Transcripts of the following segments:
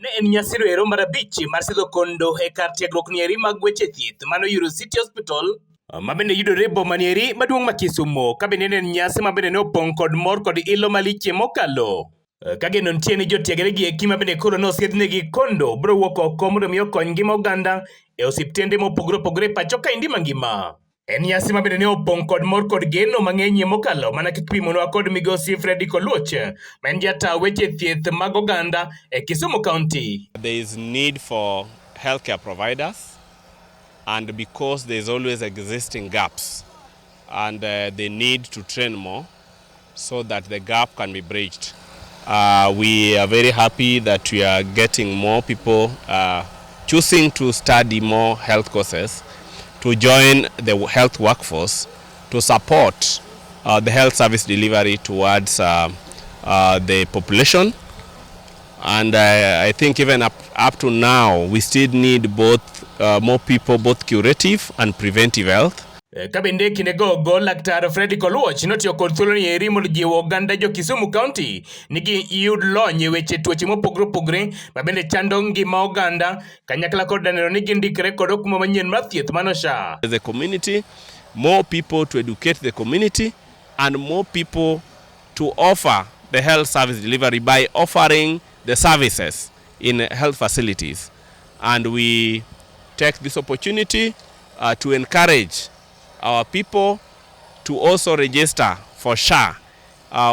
Ne en nyasi ero mar abich mar sidho kondo e kar tiegruok nieri mag weche thieth mano EuroCity Hospital mabende yudore boma nieri maduong' ma Kisumu, kabende en nyasi mabende ne opong' kod mor kod ilo maliche mokalo. Kageno nitie ni jotiegre gi eki mabende koro nosiedhnegi kondo biro wuok oko mondo mi okony ngima oganda e osiptende mopogore opogore pacho ka indi mangima. En nyasi mabende ne opong' kod mor kod geno mang'enyie mokalo mana kipimonwa kod migosi Fredi Koluoch ma en jata weche thieth mag oganda e Kisumu County. There is need for healthcare providers, and because there is always existing gaps, and they need to train more so that the gap can be bridged. We are very happy that we are getting more people choosing to study more health courses, to join the health workforce, to support the health service delivery towards the population. And I think even up to now, we still need both more people, both curative and preventive health. Kabende kinego laktar Fredi Koluoch notiyo kod thuolo ni eri mondo jiwo oganda jo Kisumu County nigi yud lony weche tuoche mopogore opogore mabende chando ngima oganda kanyakla kod neno ni gindikre kod okuma manyien mar thieth mano SHA. As a community, more people to educate the community and more people to offer the health service delivery by offering the services in health facilities. And we take this opportunity to encourage our people to also register for SHA.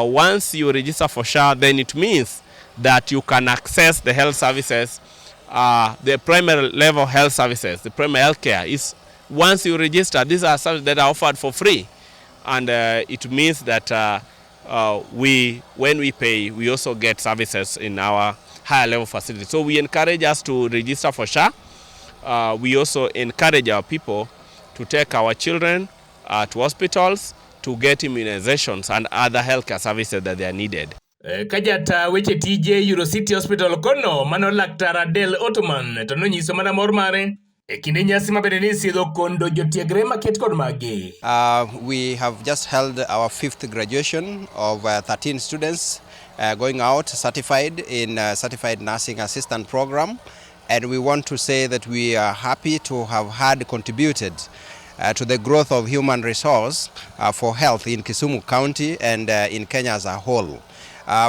Once you register for SHA, then it means that you can access the health services, the primary level health services, the primary health care. Is once you register, these are services that are offered for free. And it means that when we pay, we also get services in our higher level facilities. So we encourage us to register for SHA. We also encourage our people to take our children to hospitals to get immunizations and other healthcare services that they are needed. Kajata weche tije EuroCity Hospital kono mano laktar Adel Ottoman to nonyiso mana mor mare e kinde nyasi mabende ni sidho kondo jotiegre maket kod magi. We have just held our 5th graduation of 13 students going out certified in Certified Nursing Assistant Program. And we want to say that we are happy to have had contributed to the growth of human resource for health in Kisumu County and in Kenya as a whole.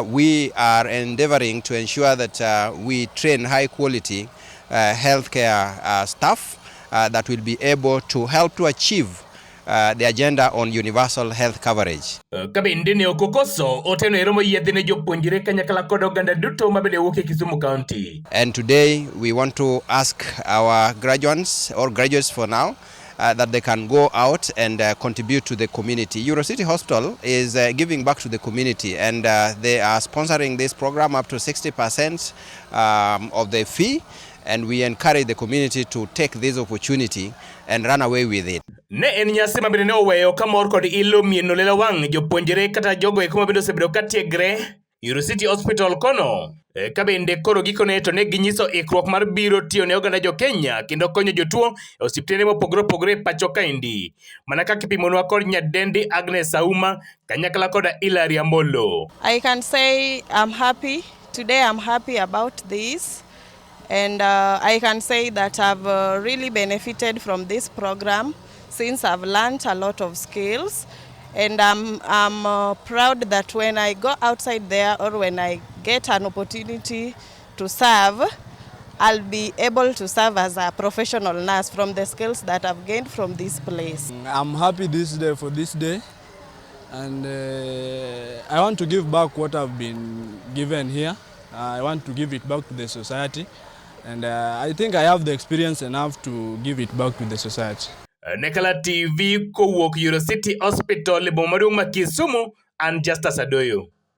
We are endeavoring to ensure that we train high quality healthcare staff that will be able to help to achieve the agenda on universal health coverage. Kabende ne okokoso oteno eromo yedhine jopuonjre kanyakla kod oganda duto mabende wuok e Kisumu County. And today we want to ask our graduates or graduates for now that they can go out and contribute to the community. EuroCity Hospital is giving back to the community, and they are sponsoring this program up to 60% of the fee. And we encourage the community to take this opportunity and run away with it. Ne en nyasi mabende ne oweyo kamor kod ilo mieno lela wang' jopuonjre kata jogo eko mabende osebedo ka tiegre EuroCity Hospital kono. Kabende koro gikone to ne ginyiso ikruok mar biro tiyo ne oganda jo Kenya kendo konyo jotuo e osiptende mopogore opogore pacho kaendi. Mana kaka ipimonwa kod nyadendi Agnes Auma kanyakla kod Hilary Ambolo. I can say I'm happy. Today I'm happy about this. And I can say that I've really benefited from this program since I've learned a lot of skills. And I'm proud that when I go outside there or when I get an opportunity to serve, I'll be able to serve as a professional nurse from the skills that I've gained from this place. I'm happy for this day. And I want to give back what I've been given here. I want to give it back to the society. And I think I have the experience enough to give it back to the society. Nekala TV kowuok EuroCity Hospital boma maduong' ma Kisumu, and Justus Adoyo.